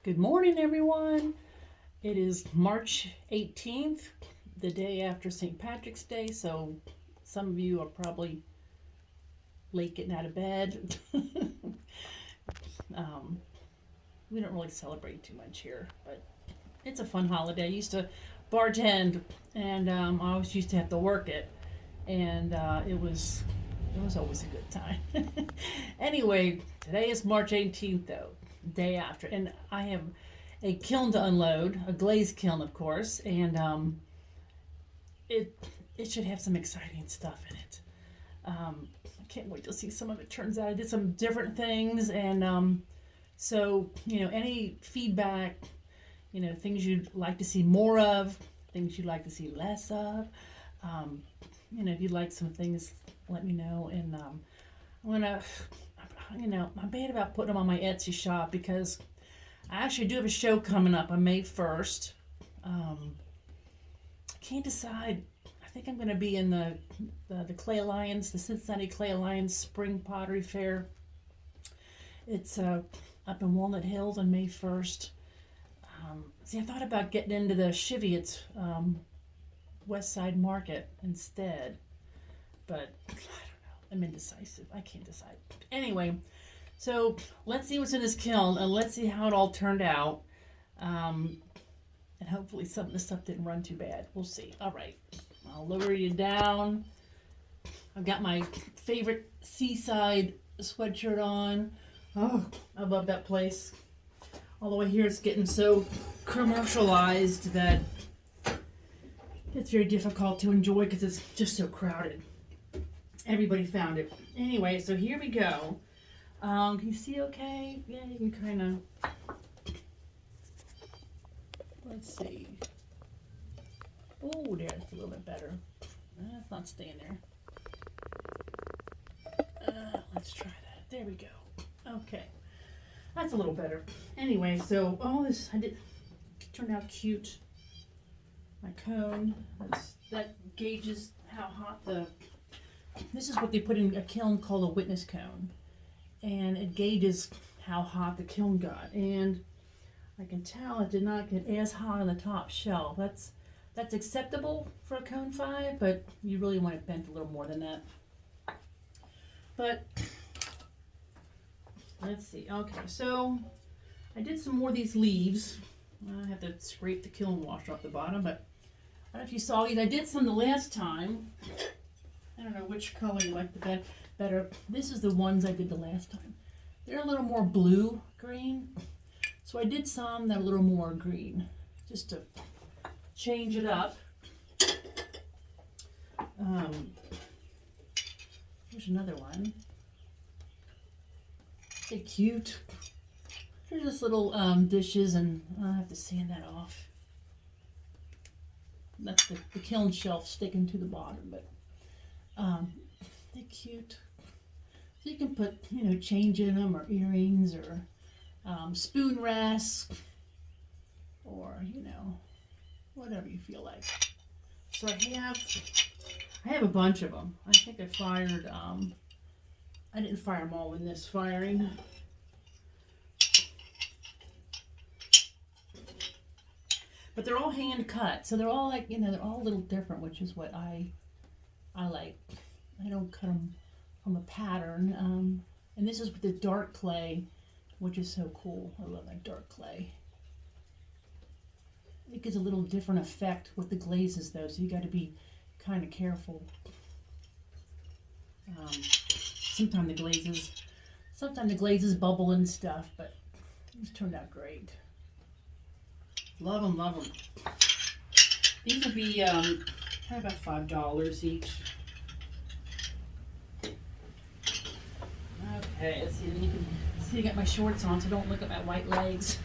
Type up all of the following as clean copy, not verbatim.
Good morning, everyone. It is March 18th, the day after St. Patrick's Day, so some of you are probably late getting out of bed. um, we don't really celebrate too much here, but it's a fun holiday. I used to bartend, and I always used to have to work it, and it was always a good time. Anyway, today is March 18th, though, day after, and I have a kiln to unload, a glazed kiln, of course, and it it should have some exciting stuff in it. I can't wait to see some of it turns out. I did some different things, and so any feedback, things you'd like to see more of, things you'd like to see less of. Um, if you'd like some things, let me know, and I'm gonna, I'm bad about putting them on my Etsy shop because I actually do have a show coming up on May 1st. I can't decide. I think I'm going to be in the Clay Alliance, the Cincinnati Clay Alliance Spring Pottery Fair. It's up in Walnut Hills on May 1st. See, I thought about getting into the Cheviot West Side Market instead, but I don't know. I'm indecisive. I can't decide. Anyway, so let's see what's in this kiln and let's see how it all turned out. And hopefully some of the stuff didn't run too bad. We'll see. All right. I'll lower you down. I've got my favorite seaside sweatshirt on. Oh, I love that place. Although I hear it's getting so commercialized that it's very difficult to enjoy because it's just so crowded. Everybody found it. Anyway, so here we go. Can you see okay? Yeah, you can kind of, let's see. Oh, there's a little bit better. It's not staying there. Let's try that. There we go. Okay. That's a little better. Anyway, so all this, turned out cute. My cone, that gauges how hot this is what they put in a kiln called a witness cone. And it gauges how hot the kiln got, and I can tell it did not get as hot on the top shelf. That's acceptable for a cone 5, but you really want it bent a little more than that. But let's see. Okay, so I did some more of these leaves. I have to scrape the kiln wash off the bottom, but I don't know if you saw these. I did some the last time. I don't know which color you like the better. This is the ones I did the last time. They're a little more blue green. So I did some that are a little more green, just to change it up. Here's another one. They're cute. Here's just little dishes, and I'll have to sand that off. That's the kiln shelf sticking to the bottom, but they're cute. So you can put, change in them, or earrings, or spoon rests, or, whatever you feel like. So I have a bunch of them. I think I fired, I didn't fire them all in this firing. But they're all hand cut, so they're all like, they're all a little different, which is what I like. I don't cut them from a pattern. And this is with the dark clay, which is so cool. I love that dark clay. It gives a little different effect with the glazes, though, so you got to be kind of careful. Sometimes the glazes bubble and stuff, but these turned out great. Love them, love them. These will be probably about $5 each. Okay, let's see. You can see I got my shorts on, so don't look at my white legs.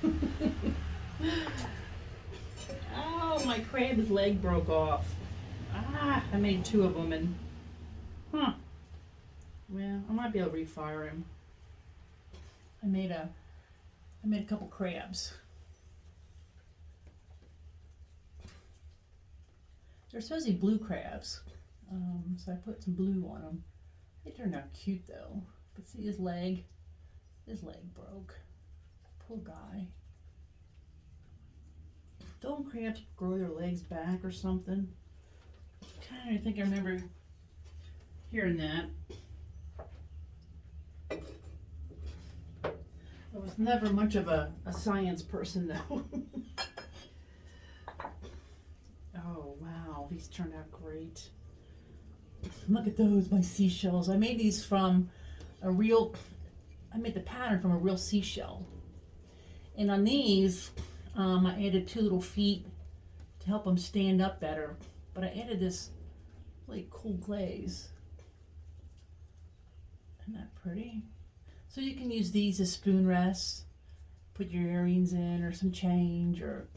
Oh, my crab's leg broke off. I made 2 of them, and well, I might be able to refire him. I made a couple crabs. They're supposed to be blue crabs, so I put some blue on them. They turned out cute though. But see his leg broke. Poor guy. don't crabs grow their legs back or something? I think I remember hearing that. I was never much of a science person though. Oh wow, these turned out great. Look at those, my seashells. I made these from I made the pattern from a real seashell. And on these, I added 2 little feet to help them stand up better. But I added this really cool glaze. Isn't that pretty? So you can use these as spoon rests, put your earrings in or some change, or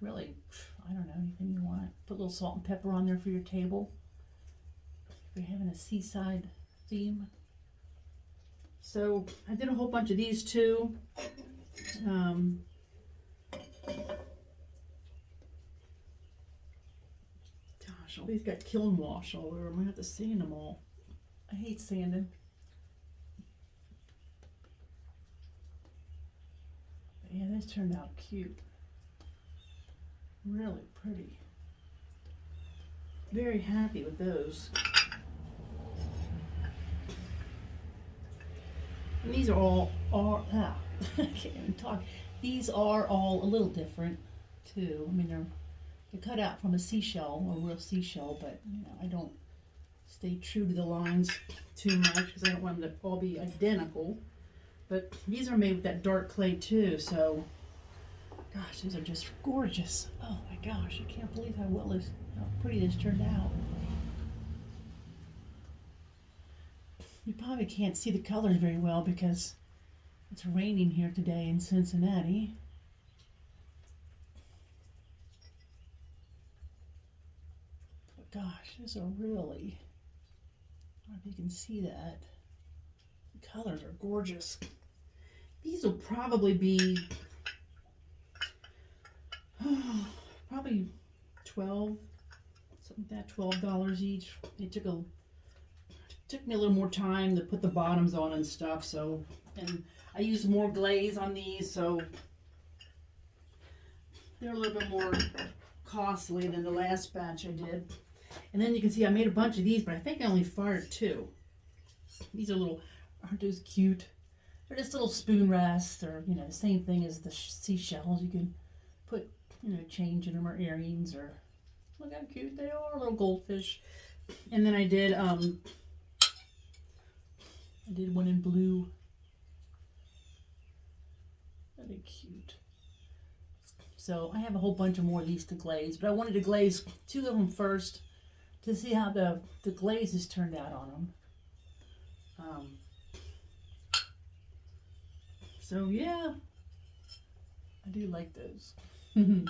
really, I don't know, anything you want. Put a little salt and pepper on there for your table if you're having a seaside theme. So I did a whole bunch of these too. Gosh, all these got kiln wash all over them. I have to sand them all. I hate sanding. But yeah, these turned out cute. Really pretty. Very happy with those. And these are all I can't even talk. These are all a little different too. I mean, they're cut out from a seashell, a real seashell, but you know, I don't stay true to the lines too much because I don't want them to all be identical. But these are made with that dark clay too, so gosh, these are just gorgeous. Oh my gosh, I can't believe how pretty this turned out. You probably can't see the colors very well because it's raining here today in Cincinnati. But gosh, these are really, I don't know if you can see that. The colors are gorgeous. These will probably be probably $12, something like that, $12 each. They took me a little more time to put the bottoms on and stuff, so, and I used more glaze on these, so they're a little bit more costly than the last batch I did. And then you can see I made a bunch of these, but I think I only fired 2. These are little, aren't those cute? They're just little spoon rests, or you know, the same thing as the seashells. You can put, you know, change in them or earrings, or look how cute they are, little goldfish. And then I did one in blue. Really cute. So I have a whole bunch of more of these to glaze, but I wanted to glaze 2 of them first to see how the glazes turned out on them. So yeah, I do like those. Really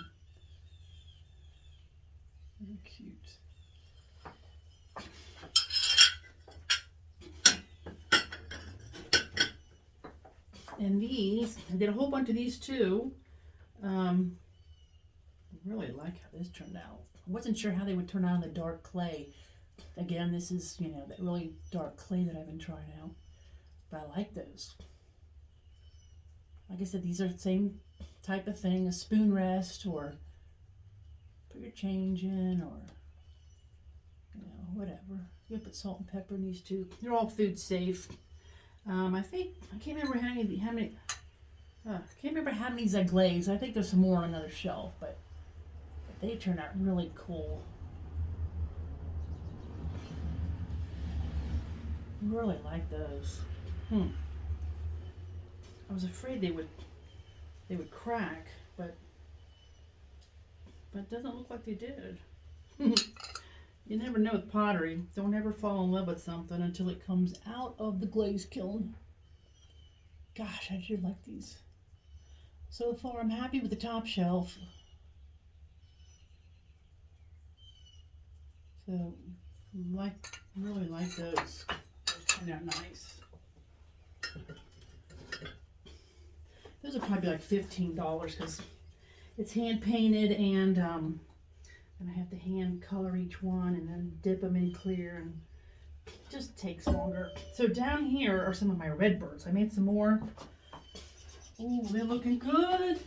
cute. And these, I did a whole bunch of these too. I really like how this turned out. I wasn't sure how they would turn out on the dark clay. Again, this is, you know, that really dark clay that I've been trying out. But I like those. Like I said, these are the same type of thing, a spoon rest, or put your change in, or, you know, whatever. You can put salt and pepper in these too. They're all food safe. I think, I can't remember how many I glazed. I think there's some more on another shelf, but they turned out really cool. Really like those. I was afraid they would crack, but it doesn't look like they did. You never know with pottery. Don't ever fall in love with something until it comes out of the glaze kiln. Gosh, I do like these. So far, I'm happy with the top shelf. So, really like those. Those turned out nice. Those are probably like $15 because it's hand painted, and I have to hand color each one and then dip them in clear, and it just takes longer. So down here are some of my redbirds. I made some more. Oh, they're looking good.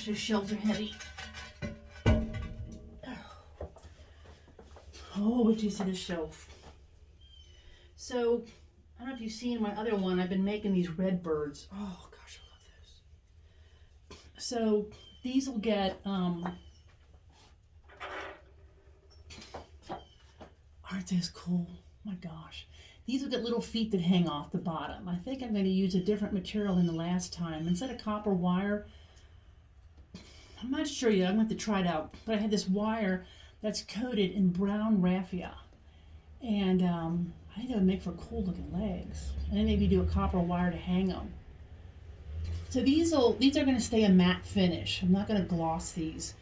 gosh, those shelves are heavy. Oh, wait till you see this shelf. So, I don't know if you've seen my other one. I've been making these red birds. Oh gosh, I love those. So, these will get, aren't they as cool? My gosh. These will get little feet that hang off the bottom. I think I'm going to use a different material than the last time. Instead of copper wire, I'm not sure yet. I'm going to have to try it out. But I had this wire that's coated in brown raffia. And I think that would make for cool looking legs. And then maybe do a copper wire to hang them. So these are going to stay a matte finish. I'm not going to gloss these.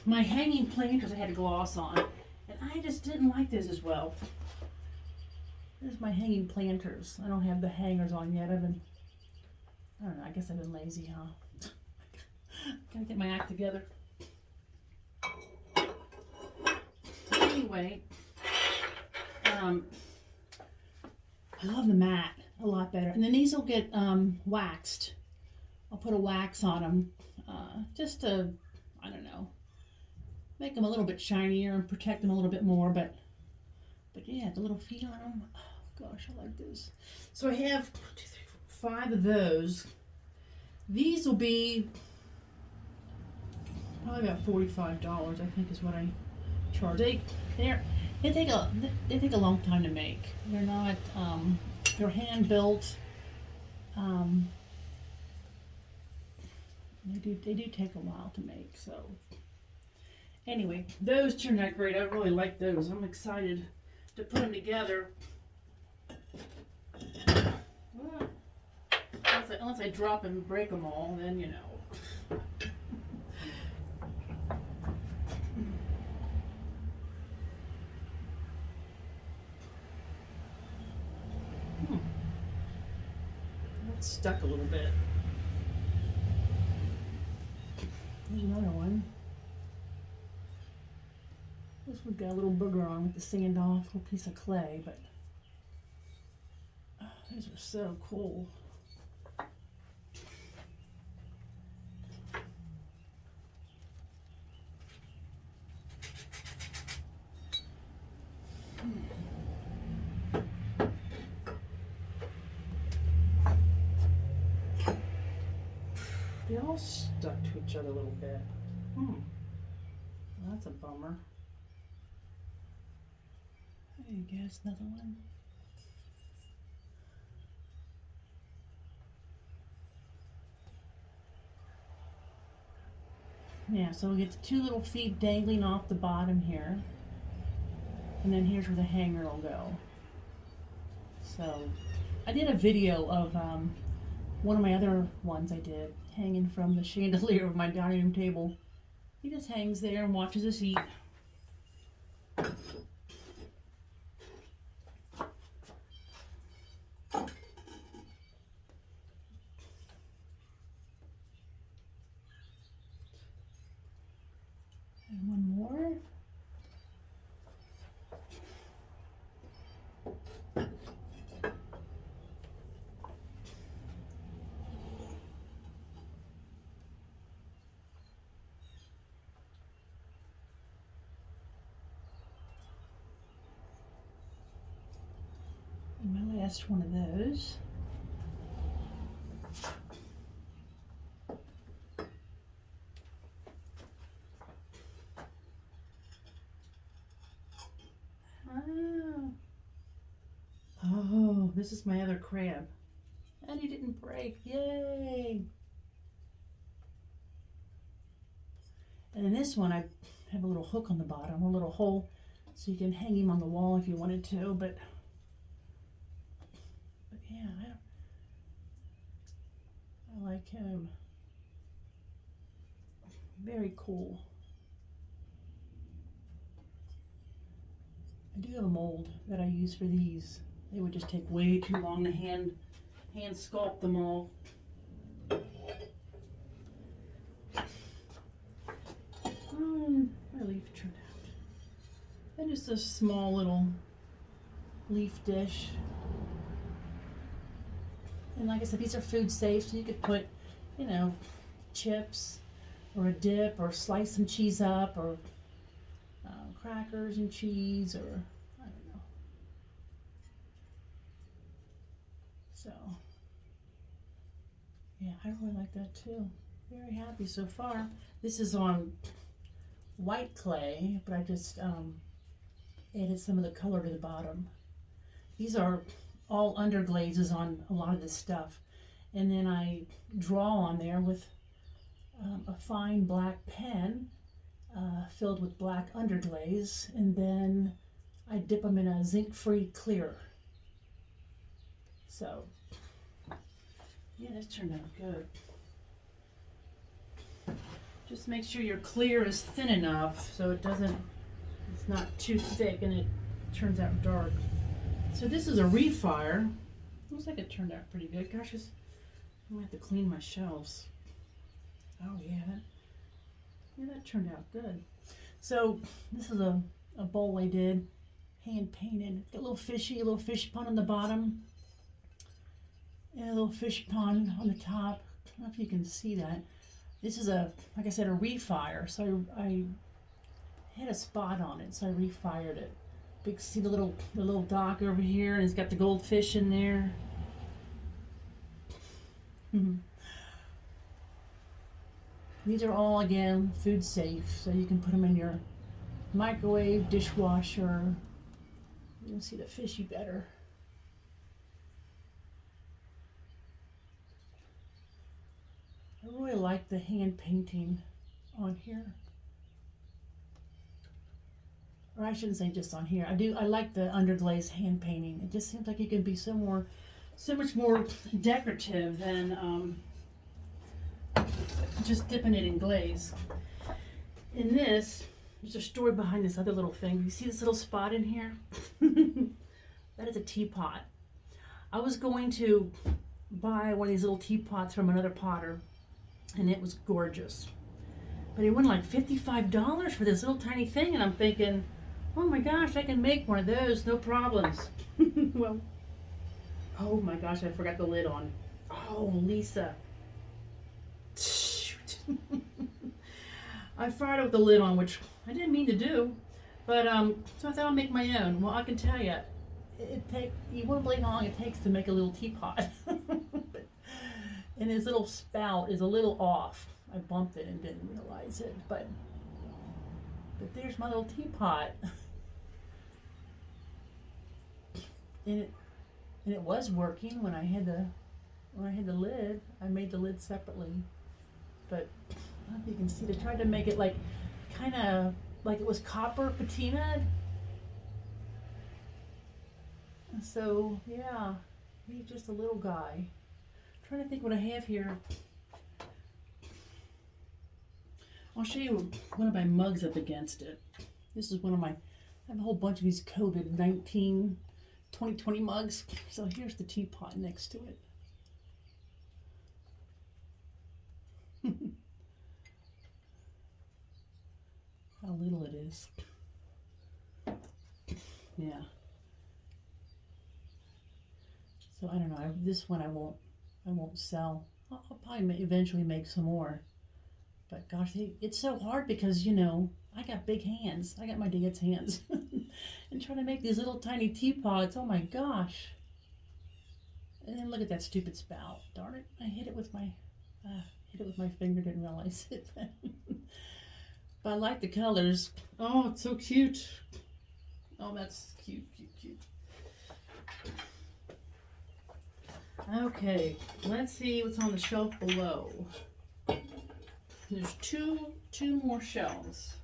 My hanging planters I had to gloss on. And I just didn't like this as well. There's my hanging planters. I don't have the hangers on yet. I don't know, I guess I've been lazy, huh? Gotta get my act together. Anyway, I love the mat a lot better. And then these will get waxed. I'll put a wax on them just to, I don't know, make them a little bit shinier and protect them a little bit more. But yeah, the little feet on them. Oh gosh, I like this. So I have 1, 2, 3, 4, 5 of those. These will be probably about $45, I think, is what I charge. They take a long time to make. They're not they're hand built. They do take a while to make. So anyway, those turned out great. I really like those. I'm excited to put them together. Well, unless I drop and break them all, then you know. It's stuck a little bit. There's another one. This one got a little booger on with the sand off, a little piece of clay, but oh, these are so cool. They all stuck to each other a little bit. Well, that's a bummer. There you go, another one. Yeah, so we get the 2 little feet dangling off the bottom here. And then here's where the hanger will go. So, I did a video of one of my other ones I did, hanging from the chandelier of my dining room table. He just hangs there and watches us eat. And one more. And my last one of those. Oh, this is my other crab. And he didn't break. Yay! And in this one, I have a little hook on the bottom, a little hole, so you can hang him on the wall if you wanted to. But yeah, I like him. Very cool. I do have a mold that I use for these. They would just take way too long to hand sculpt them all. My leaf turned out. And just a small little leaf dish. And like I said, these are food safe, so you could put, you know, chips, or a dip, or slice some cheese up, or crackers and cheese, or I don't know. So, yeah, I really like that too. Very happy so far. This is on white clay, but I just added some of the color to the bottom. These are all underglazes on a lot of this stuff. And then I draw on there with a fine black pen filled with black underglaze, and then I dip them in a zinc-free clear. So, yeah, this turned out good. Just make sure your clear is thin enough so it's not too thick and it turns out dark. So this is a refire. Looks like it turned out pretty good. Gosh, I'm gonna have to clean my shelves. Oh yeah, that turned out good. So this is a bowl I did, hand painted. It's got a little fish pond on the bottom, and a little fish pond on the top. I don't know if you can see that. This is like I said, a refire. So I had a spot on it, so I refired it. See the little dock over here, and it's got the goldfish in there. These are all, again, food safe, so you can put them in your microwave, dishwasher. You can see the fishy better. I really like the hand painting on here. Or I shouldn't say just on here. I like the underglaze hand painting. It just seems like it can be so much more decorative than just dipping it in glaze. In this, there's a story behind this other little thing. You see this little spot in here? That is a teapot. I was going to buy one of these little teapots from another potter, and it was gorgeous. But it went like $55 for this little tiny thing, and I'm thinking, oh my gosh, I can make one of those, no problems. Well, oh my gosh, I forgot the lid on. Oh, Lisa. Shoot. I fired it with the lid on, which I didn't mean to do, but so I thought I'll make my own. Well, I can tell you, you won't believe how long it takes to make a little teapot. And his little spout is a little off. I bumped it and didn't realize it, but there's my little teapot. And it was working when I had the lid. I made the lid separately, but I don't know if you can see. They tried to make it like kind of like it was copper patinaed. So yeah, he's just a little guy. I'm trying to think what I have here. I'll show you one of my mugs up against it. This is one of my, I have a whole bunch of these COVID-19 2020 mugs. So here's the teapot next to it. How little it is. Yeah. So I don't know. This one I won't sell. I'll probably eventually make some more. But gosh, it's so hard because, you know, I got big hands. I got my dad's hands. And trying to make these little tiny teapots, oh my gosh. And then look at that stupid spout. Darn it, I hit it with my finger, didn't realize it. But I like the colors. Oh, it's so cute. Oh, that's cute, cute, cute. Okay, let's see what's on the shelf below. There's two more shelves.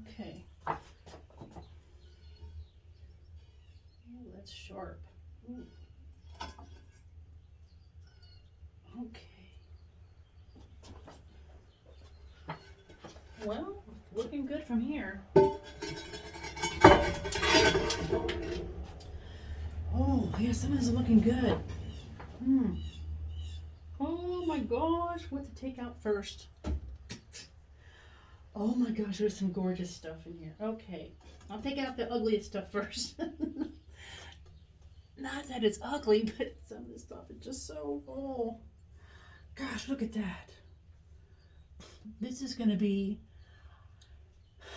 Okay. Ooh, that's sharp. Ooh. Okay. Well, looking good from here. Oh, yeah, some of this is looking good. Oh my gosh, what to take out first? Oh my gosh, there's some gorgeous stuff in here. Okay, I'll take out the ugliest stuff first. Not that it's ugly, but some of this stuff is just so, oh gosh, look at that. This is going to be,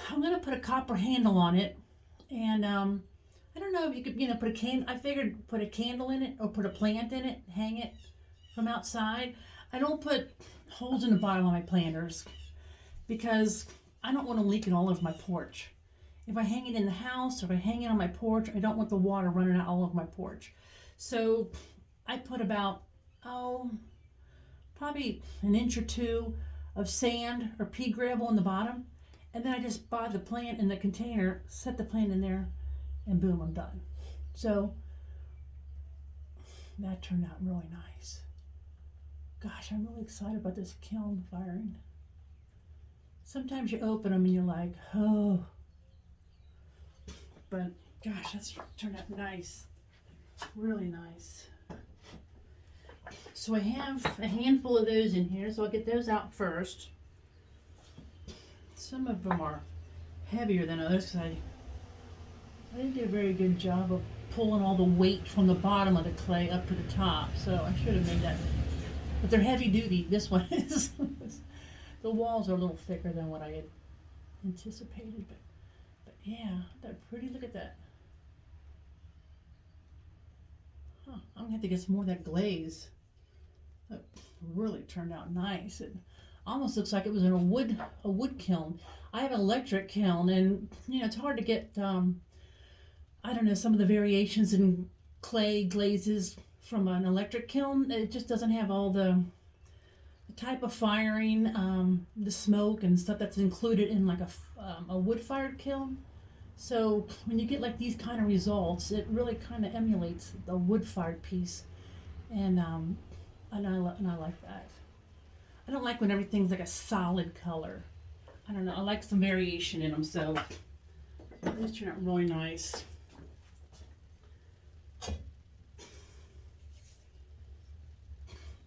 I'm going to put a copper handle on it, and I don't know if you could, put a I figured put a candle in it or put a plant in it, hang it from outside. I don't put holes in the bottom of my planters because I don't want to leak it all over my porch. If I hang it in the house or if I hang it on my porch, I don't want the water running out all over my porch. So I put about, probably an inch or two of sand or pea gravel in the bottom. And then I just buy the plant in the container, set the plant in there, and boom, I'm done. So that turned out really nice. Gosh, I'm really excited about this kiln firing. Sometimes you open them and you're like, oh. But gosh, that's turned out nice. Really nice. So I have a handful of those in here, so I'll get those out first. Some of them are heavier than others because I didn't do a very good job of pulling all the weight from the bottom of the clay up to the top, so I should have made that. But they're heavy duty. This one is. The walls are a little thicker than what I had anticipated, but yeah, they're pretty. Look at that. Huh, I'm gonna have to get some more of that glaze. That really turned out nice. It almost looks like it was in a wood kiln. I have an electric kiln, and it's hard to get. I don't know, some of the variations in clay glazes from an electric kiln. It just doesn't have all the type of firing, the smoke and stuff that's included in like a wood-fired kiln. So when you get like these kind of results, it really kind of emulates the wood-fired piece, and I like that. I don't like when everything's like a solid color. I don't know. I like some variation in them, so these turn out really nice.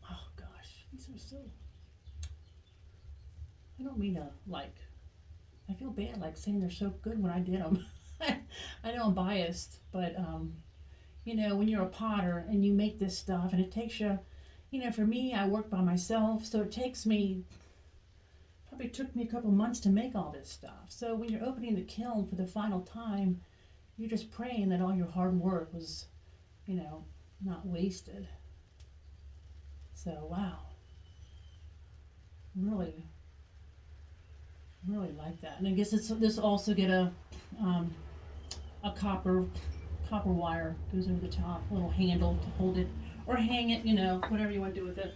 Oh gosh, these are so. I don't mean to I feel bad saying they're so good when I did them. I know I'm biased, but when you're a potter and you make this stuff and it takes you, for me, I work by myself, so it probably took me a couple months to make all this stuff. So when you're opening the kiln for the final time, you're just praying that all your hard work was, not wasted. So wow, really like that. And I guess this also get a copper wire goes over the top, a little handle to hold it or hang it, whatever you want to do with it.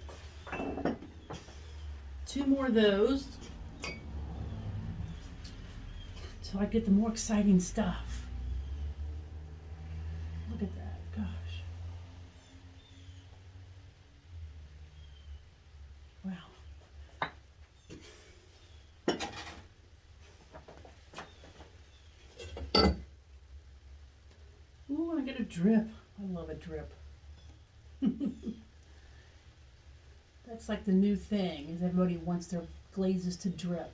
2 more of those, so I get the more exciting stuff. Look at that, gosh. Wow. Ooh, I get a drip. I love a drip. That's like the new thing, is everybody wants their glazes to drip.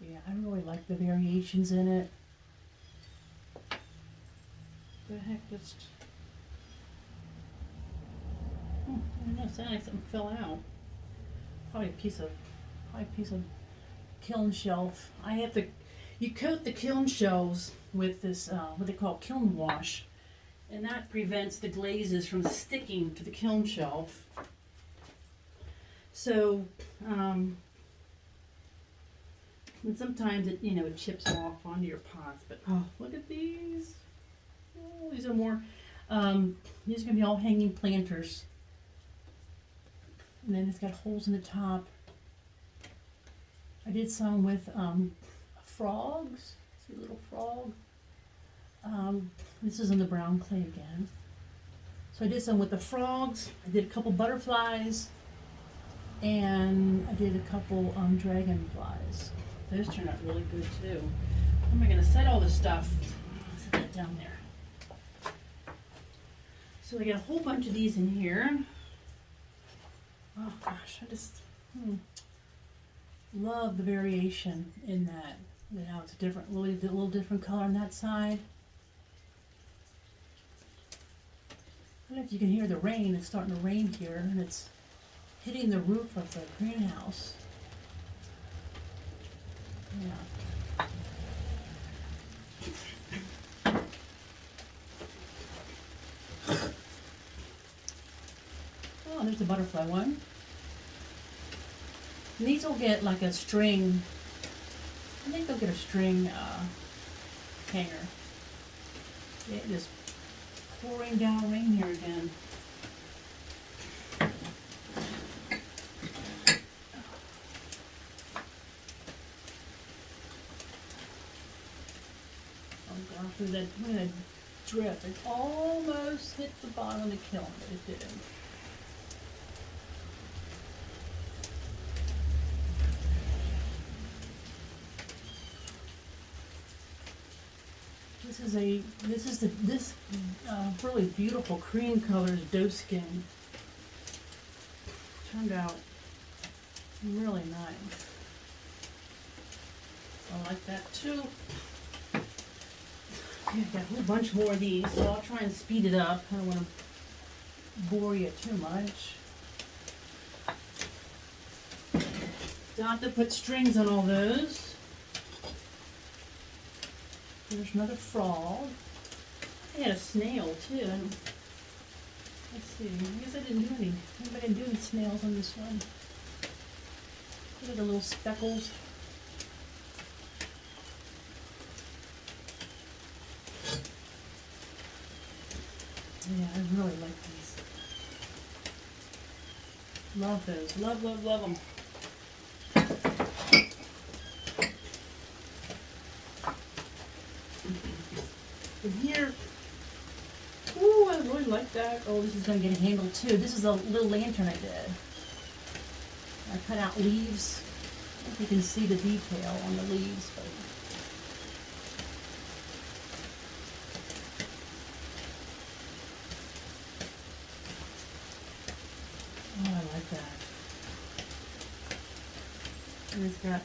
Yeah, I really like the variations in it. The heck, just... I don't know, it sounded like something fell out. Probably a piece of kiln shelf. You coat the kiln shelves with this, what they call kiln wash, and that prevents the glazes from sticking to the kiln shelf. So, and sometimes it chips off onto your pots, but oh, look at these. Oh, these are more, these are going to be all hanging planters. And then it's got holes in the top. I did some with frogs. See a little frog. This is in the brown clay again. So I did some with the frogs. I did a couple butterflies, and I did a couple dragonflies. Those turned out really good too. How am I going to set all this stuff? Set that down there. So I got a whole bunch of these in here. Oh gosh, Love the variation in that. How it's different, a little different color on that side. I don't know if you can hear the rain. It's starting to rain here, and it's hitting the roof of the greenhouse. Yeah. Oh, there's a butterfly one. And these will get like a string. I think they'll get a string hanger. Yeah, it is pouring down rain here again. Oh gosh, look at that drip. It almost hit the bottom of the kiln, but it didn't. This really beautiful cream colored doe skin turned out really nice. I like that too. I've got a whole bunch more of these, so I'll try and speed it up. I don't want to bore you too much. Don't have to put strings on all those. There's another frog. I had a snail too. Let's see. I guess I didn't do any. I didn't do any snails on this one. Look at the little speckles. Yeah, I really like these. Love those. Love, love, love them. And here, ooh, I really like that. Oh, this is going to get a handle too. This is a little lantern I did. I cut out leaves. I don't know if you can see the detail on the leaves, but oh, I like that. And it's got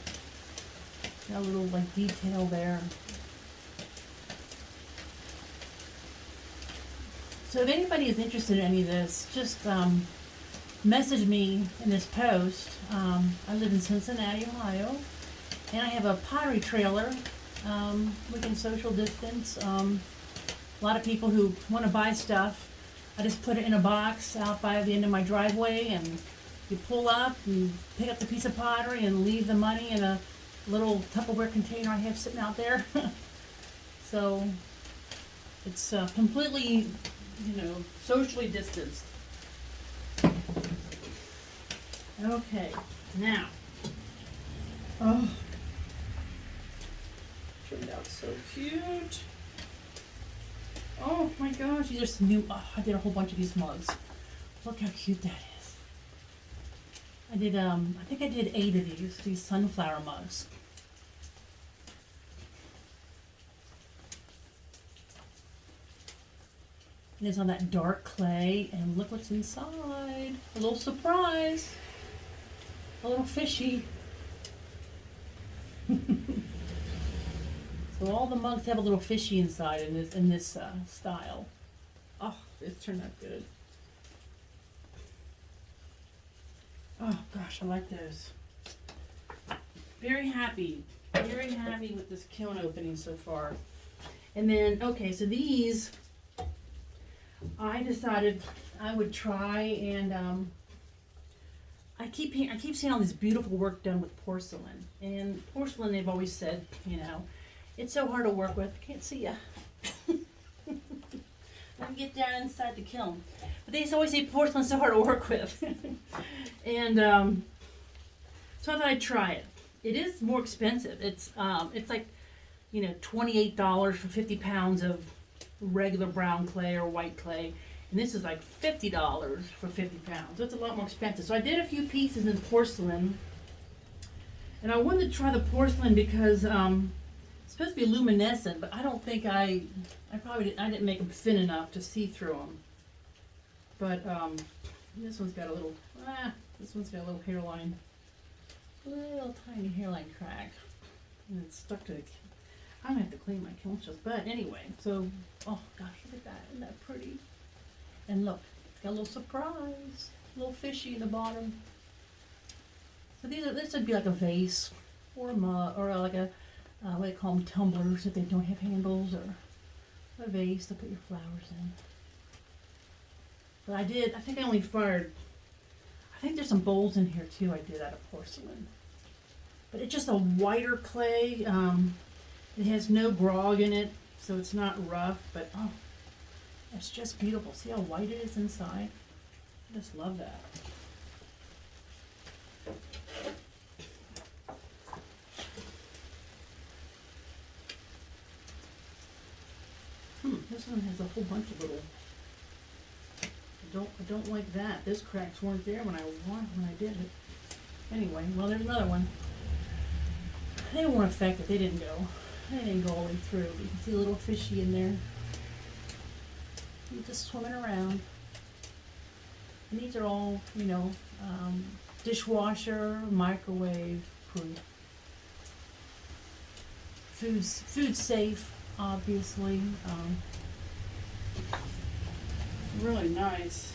a little like detail there. So if anybody is interested in any of this, just message me in this post. I live in Cincinnati, Ohio, and I have a pottery trailer. We can social distance. A lot of people who want to buy stuff, I just put it in a box out by the end of my driveway, and you pull up and pick up the piece of pottery and leave the money in a little Tupperware container I have sitting out there. So it's completely, socially distanced. Okay, now, oh, turned out so cute. Oh my gosh, these are some new, I did a whole bunch of these mugs. Look how cute that is. I did, I think I did 8 of these sunflower mugs. And it's on that dark clay, and look what's inside. A little surprise. A little fishy. So all the mugs have a little fishy inside in this style. Oh, it turned out good. Oh gosh, I like those. Very happy with this kiln opening so far. And then, okay, so these, I decided I would try, and I keep seeing all this beautiful work done with porcelain. And porcelain, they've always said, it's so hard to work with. I can't see ya. Let me get down inside the kiln. But they always say porcelain's so hard to work with. And so I thought I'd try it. It is more expensive. It's like, $28 for 50 pounds of regular brown clay or white clay. And this is like $50 for 50 pounds. So it's a lot more expensive. So I did a few pieces in porcelain. And I wanted to try the porcelain because it's supposed to be luminescent, but I don't think I didn't make them thin enough to see through them. But this one's got a little hairline. little tiny hairline crack. And it's stuck to the, I'm gonna have to clean my kiln shells. But anyway, so, oh gosh, look at that. Isn't that pretty? And look, it's got a little surprise. A little fishy in the bottom. So this would be like a vase or a mug, or like a, what do they call them, tumblers if they don't have handles, or a vase to put your flowers in. But I think I only fired, I think there's some bowls in here too I did out of porcelain. But it's just a whiter clay. It has no grog in it, so it's not rough, but oh, it's just beautiful. See how white it is inside? I just love that. This one has a whole bunch of little. I don't like that. Those cracks weren't there when I did it. Anyway, well, there's another one. They weren't affected. They didn't go. They didn't go all the way through. But you can see a little fishy in there. He's just swimming around. And these are all, you know, dishwasher, microwave proof. Food safe, obviously. Really nice.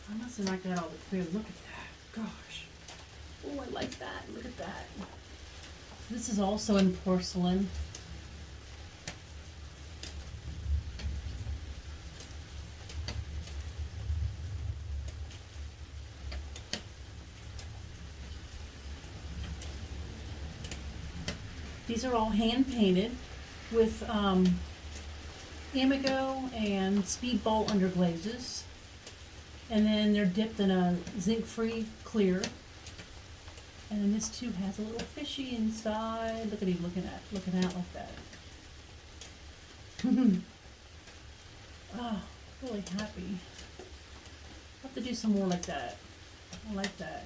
I must have not got all the clear. Look at that. Gosh. Oh, I like that. Look at that. This is also in porcelain. These are all hand painted with Amigo and Speedball underglazes. And then they're dipped in a zinc-free clear. And then this too has a little fishy inside. Look at him looking out like that. Oh, really happy. I'll have to do some more like that. I like that.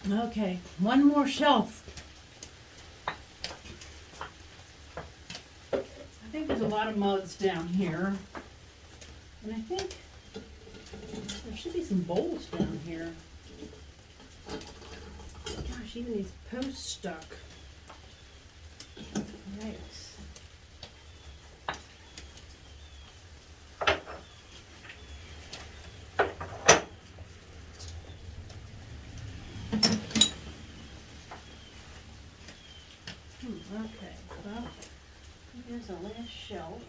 Okay, one more shelf. I think there's a lot of mugs down here. And I think there should be some bowls down here. Gosh, even these posts stuck. Yikes. Okay, well, here's the last shelf.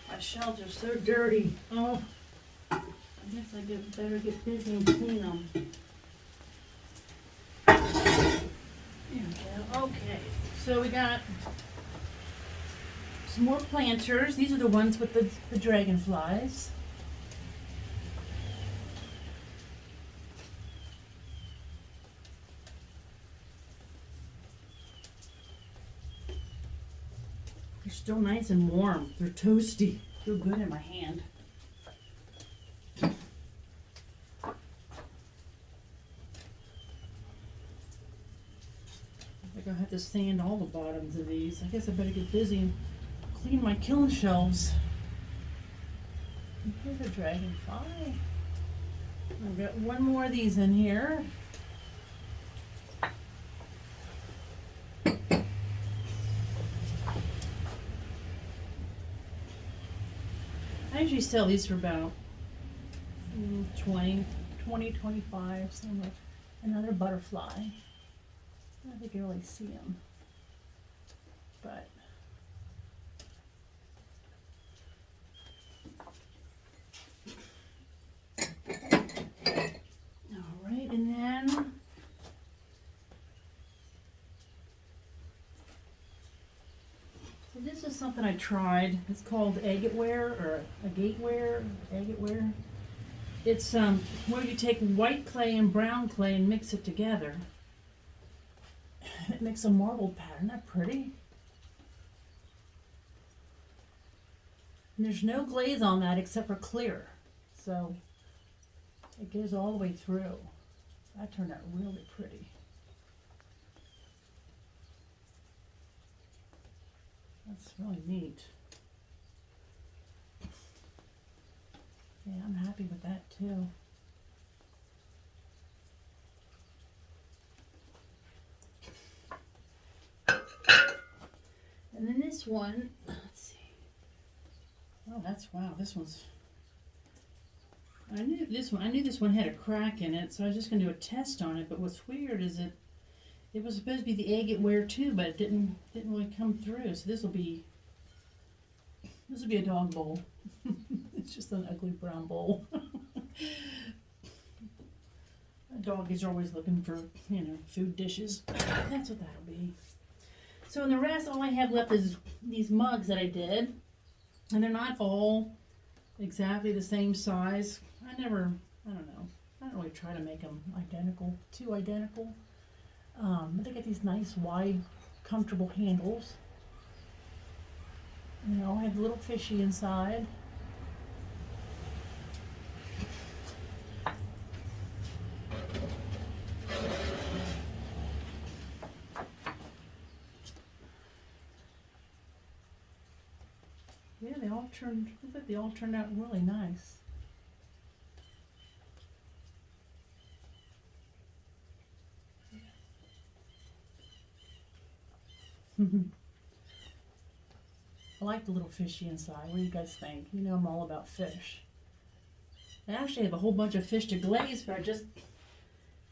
My shelves are so dirty. Oh, I guess I better get busy and clean them. There we go. Okay, so we got some more planters. These are the ones with the dragonflies. They're still nice and warm. They're toasty. Feel good in my hand. I think I'll have to sand all the bottoms of these. I guess I better get busy and clean my kiln shelves. And here's a dragonfly. I've got one more of these in here. I usually sell these for about 20, 25, something like another butterfly. I don't think you can really see them, but all right, and then so this is something I tried. It's called agateware or agateware. It's where you take white clay and brown clay and mix it together. It makes a marble pattern. Isn't that pretty? there's no glaze on that except for clear. So it goes all the way through. That turned out really pretty. That's really neat. Yeah, I'm happy with that too. And then this one, let's see. Oh, wow, this one's, I knew this one had a crack in it, so I was just going to do a test on it, but what's weird is it was supposed to be the agate wear too, but it didn't really come through, so this will be a dog bowl. It's just an ugly brown bowl. A dog is always looking for, food dishes. That's what that'll be. So in the rest, all I have left is these mugs that I did. And they're not all exactly the same size. I don't know. I don't really try to make them too identical. But they get these nice, wide, comfortable handles. I have a little fishy inside. Yeah, looks like they all turned out really nice. I like the little fishy inside. What do you guys think? I'm all about fish. I actually have a whole bunch of fish to glaze, but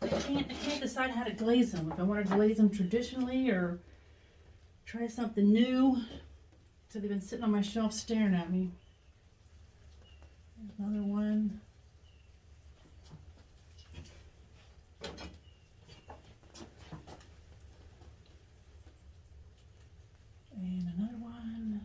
I can't decide how to glaze them. If I want to glaze them traditionally or try something new. So they've been sitting on my shelf staring at me. There's another one. And another one.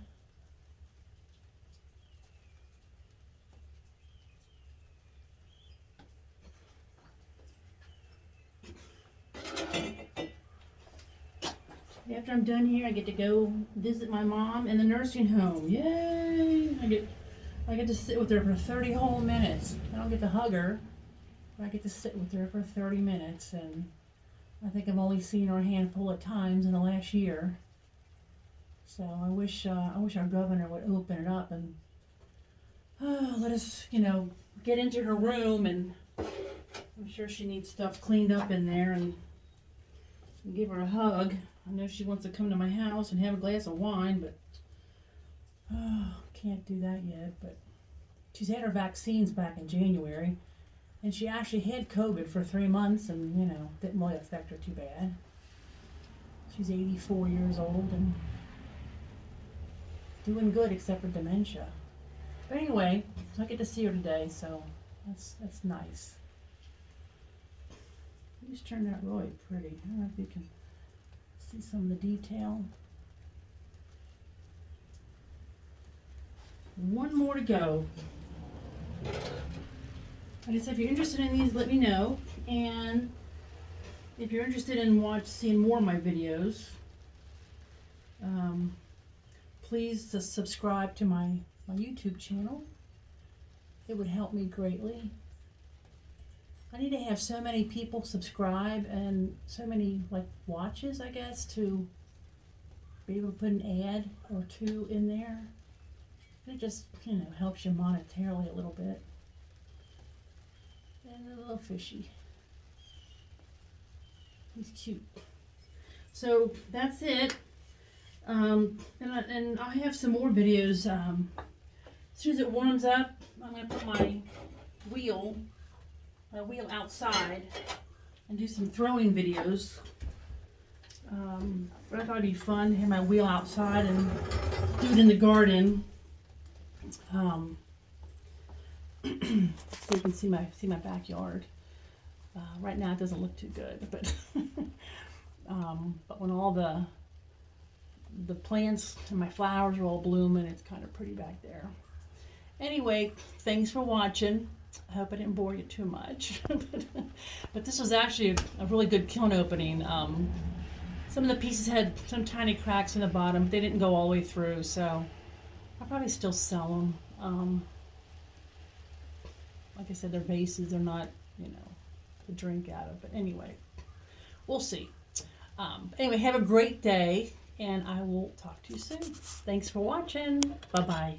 After I'm done here, I get to go visit my mom in the nursing home. Yay! I get to sit with her for 30 whole minutes. I don't get to hug her, but I get to sit with her for 30 minutes, and I think I've only seen her a handful of times in the last year. So I wish our governor would open it up and let us, get into her room, and I'm sure she needs stuff cleaned up in there, and give her a hug. I know she wants to come to my house and have a glass of wine, but can't do that yet. But she's had her vaccines back in January, and she actually had COVID for 3 months, and didn't really affect her too bad. She's 84 years old and doing good except for dementia. But anyway, so I get to see her today, so that's nice. These turned out really pretty. I don't know if you can see some of the detail. One more to go. Like I said, if you're interested in these, let me know. And if you're interested in seeing more of my videos, please subscribe to my YouTube channel. It would help me greatly. I need to have so many people subscribe and so many watches, I guess, to be able to put an ad or two in there. It just, helps you monetarily a little bit. And a little fishy. He's cute. So that's it. And I have some more videos. As soon as it warms up, I'm going to put my wheel outside and do some throwing videos. But I thought it'd be fun to have my wheel outside and do it in the garden. So you can see my backyard. Right now it doesn't look too good, but but when all the plants and my flowers are all blooming, it's kind of pretty back there. Anyway, thanks for watching. I hope I didn't bore you too much. But this was actually a really good kiln opening. Some of the pieces had some tiny cracks in the bottom, but they didn't go all the way through, so I'll probably still sell them. Like I said, they're vases. They're not, you know, to drink out of. But anyway, we'll see. Anyway, have a great day, and I will talk to you soon. Thanks for watching. Bye-bye.